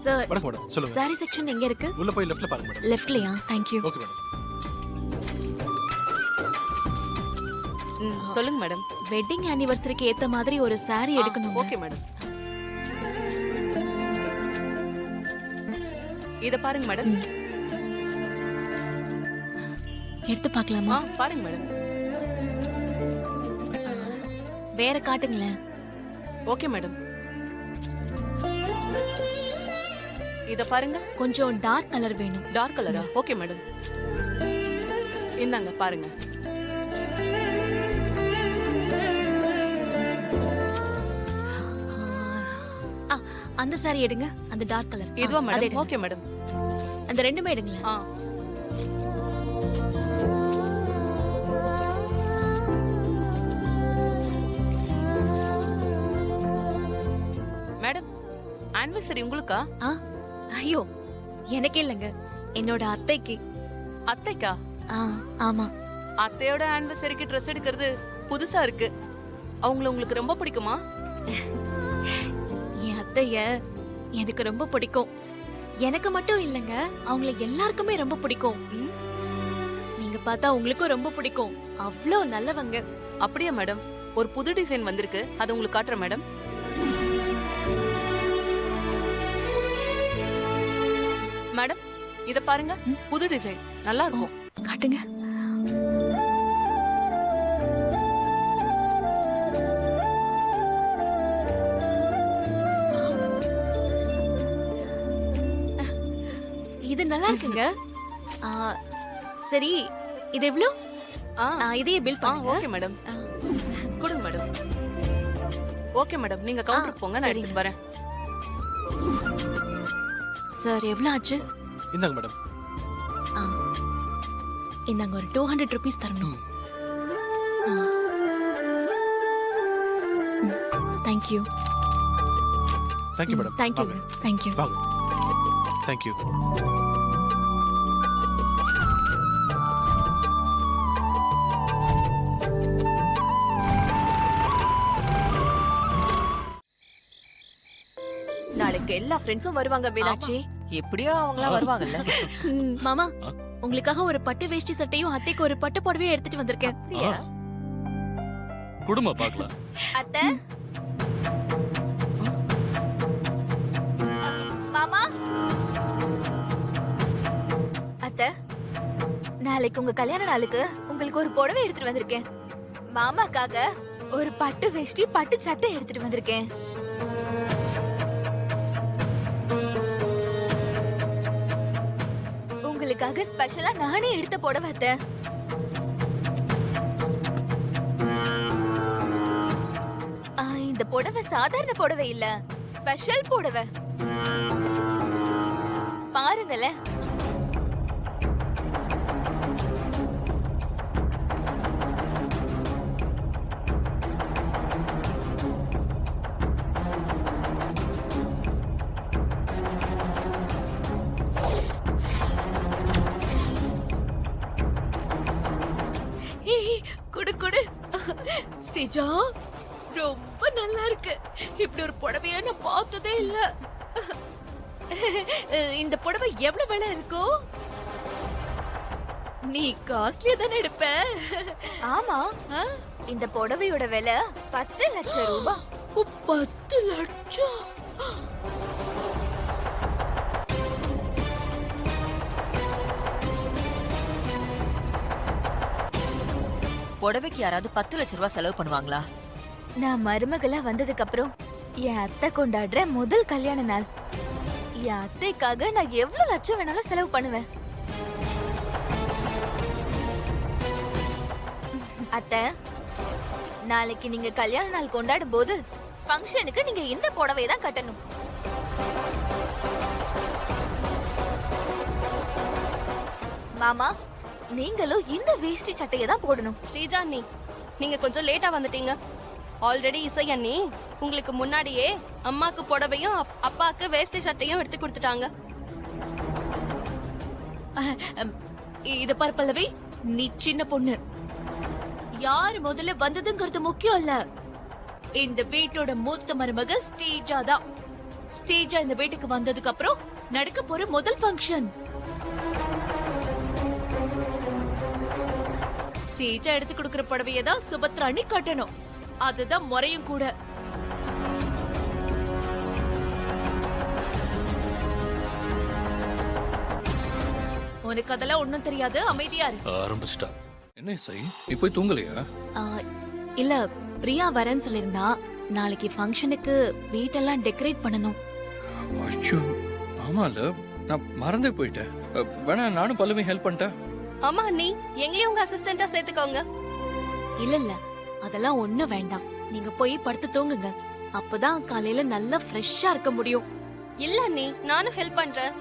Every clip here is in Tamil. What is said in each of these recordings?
சார் வணக்கம் மேடம், சொல்லுங்க. சாரி செக்ஷன் எங்க இருக்கு? உள்ள போய் லெஃப்ட்ல பாருங்க மேடம். லெஃப்ட்லயா? Thank you. Okay madam. சொல்லுங்க மேடம். வெட்டிங் ஆனிவர்சரிக்கு ஏத்த மாதிரி ஒரு சாரி எடுக்கணும். Okay madam. இத பாருங்க மேடம். எடுத்து பார்க்கலாமா? பாருங்க மேடம். வேற காட்டுங்களேன். Okay madam. இத பாருங்க. கொஞ்சம் டார்க் கலர் வேணும். டார்க் கலரா? Okay madam. இந்தாங்க பாருங்க. அந்த சாரி எடுங்க, அந்த டார்க் கலர். இதுவா மேடம்? Okay madam. அந்த ரெண்டுமே எடுங்களேன். மேடம், ஆனிவர்சரி உங்களுக்கா? ஐயோ, எனக்கு இல்லங்க, என்னோட அத்தைக்கு. அத்தைக்கா? ஆமா. அத்தையோட ஆனிவர்சரிக்கு ட்ரெஸ் எடுக்கிறது புதுசா இருக்கு. அவங்கள உங்களுக்கு ரொம்ப பிடிக்குமா? என் அத்தைய எனக்கு ரொம்ப பிடிக்கும். எனக்கு மட்டும் இல்லங்க, அவங்கள எல்லாருக்குமே ரொம்ப பிடிக்கும். நீங்க பார்த்தா உங்களுக்கும் ரொம்ப பிடிக்கும். அவ்ளோ நல்லவங்க. அப்படியா மேடம்? ஒரு புது டிசைன் வந்திருக்கு, அதை உங்களுக்கு காட்டுறேன் மேடம். மேடம், இத பாருங்க. புது டிசைன், நல்லா இருக்கும். காட்டுங்க. இது நல்லா இருக்குங்க. சரி, இது எவ்வளவு? இதையே பில் பண்ணுங்க. Okay madam. கொடுங்க மேடம். ஓகே மேடம், நீங்க கவுண்டருக்கு போங்க, நான் எடுத்துட்டு வரேன். சார், எவ்வளவு ஆச்சு? இந்தாங்க மேடம். இந்தாங்க ஒரு 200 rupees தரணும். Thank you. Thank you madam. Thank you. Thank you. வாங்க. Thank you. நாளைக்கு எல்லா ஃப்ரெண்ட்ஸும் வருவாங்க மீனாட்சி. எப்படியோ அவங்களா வருவாங்கல்ல. மாமா, உங்களுக்காக ஒரு பட்டு வேஷ்டி சட்டையும் அத்தைக்கு ஒரு பட்டு புடவையும் எடுத்துட்டு வந்திருக்கேன். குடும்ப பார்க்கலாம். அத்தை, மாமா, அத்தை, நாளைக்கு உங்க கல்யாண நாளுக்கு உங்களுக்கு ஒரு புடவை எடுத்துட்டு வந்திருக்கேன். மாமாக்காக ஒரு பட்டு வேஷ்டி பட்டு சட்டை எடுத்துட்டு வந்திருக்கேன். உங்களுக்காக ஸ்பெஷலா நானே எடுத்த புடவை அத்தை. இந்த புடவை சாதாரண புடவை இல்ல, ஸ்பெஷல் புடவை. பாருங்களேன். குடு குடு. ஸ்ரீஜா, ரொம்ப நல்லா இருக்கு. இப்படி ஒரு புடவைய நான் பார்த்ததே இல்ல. இந்த புடவை எவ்வளவு விலை இருக்கும்? நீ காஸ்ட்லியா தானே எடுப்ப? ஆமா, இந்த புடவையோட விலை 10 லட்சம் ரூபாய். 10 லட்சம்? புடவைக்கு யாராவது 10 லட்சம் ரூபாய் செலவு பண்ணுவாங்களா? நான் மருமகளா வந்ததுக்கு அப்புறம் என் அத்தை கொண்டாடுற முதல் கல்யாண நாள். என் அத்தைக்காக நான் எவ்வளவு லட்சம் வேணாலும் செலவு பண்ணுவேன். அத்தை, நாளைக்கு நீங்க கல்யாண நாள் கொண்டாடும் போது ஃபங்க்ஷனுக்கு நீங்க இந்த புடவையை தான் கட்டணும். மாமா, நீங்களும் இந்த வேஷ்டி சட்டையை தான் போடணும். ஸ்ரீஜா அண்ணி, நீங்க கொஞ்சம் லேட்டா வந்துட்டீங்க. ஆல்ரெடி இசை அண்ணி உங்களுக்கு முன்னாடியே அம்மாக்கு புடவையும் அப்பாக்கு வேஷ்டி சட்டையும் எடுத்து கொடுத்துட்டாங்க. இத பாரு பல்லவி, நீ சின்ன பொண்ணு. யாரு முதல்ல வந்ததுங்கிறது முக்கியம் இல்ல. இந்த வீட்டோட மூத்த மருமக ஸ்ரீஜா தான். தேஜா இந்த வீட்டுக்கு வந்ததுக்கு அப்புறம் நடக்க போற முதல் ஃபங்க்ஷன். தேஜா எடுத்து கொடுக்கிற புடவையை தான் சுபத்ரா அண்ணி கட்டணும். அதுதான் முறையும் கூட. உனக்கு அதெல்லாம் ஒண்ணும் தெரியாது, அமைதியா இரு. ஆரம்பிச்சிட்டா. என்ன இசை, நீ போய் தூங்கலையா? இல்ல, பிரியா வரேன்னு சொல்லிருந்தா. நாளைக்கு ஃபங்க்ஷனுக்கு வீட்டெல்லாம் டெக்கரேட் பண்ணணும். ஐயோ, ஆமால, நான் மறந்தே போயிட்டேன். வேணா நானும் பல்லவி ஹெல்ப் பண்ணிட்டேன். ஆமா அண்ணி, எங்கேயும் உங்க அசிஸ்டண்டா சேர்த்துக்கோங்க. இல்ல இல்ல, அதெல்லாம் ஒண்ணும் வேண்டாம். நீங்க போய் படுத்து தூங்குங்க. அப்பதான் காலையில நல்லா ஃப்ரெஷ்ஷா இருக்க முடியும். இல்ல அண்ணி, நானும் ஹெல்ப் பண்றேன்.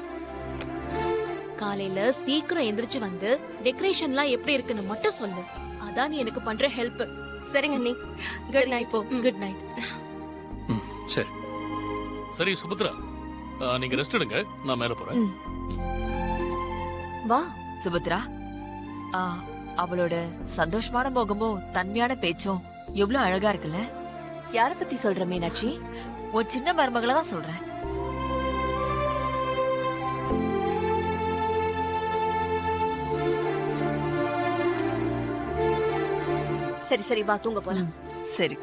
காலையில சீக்கிரம் எந்திரிச்சு வந்து டெக்கரேஷன்லாம் எப்படி இருக்குன்னு மட்டும் சொல்லு. அதான் நீ எனக்கு பண்ற ஹெல்ப். சரிங்க அண்ணி, குட் நைட். Good night. சரி சரி சுபத்ரா, நீங்க ரெஸ்ட் எடுங்க, நான் மேல போறேன். வா. சுபத்ரா, அவளோட சந்தோஷமான முகமும் தன்மையான பேச்சும் எவ்வளவு அழகா இருக்குல்ல? யார பத்தி சொல்ற மீனாட்சி? உன் சின்ன மருமகளை தான் சொல்றேன். சரி சரி, வா தூங்க போலாம். சரி.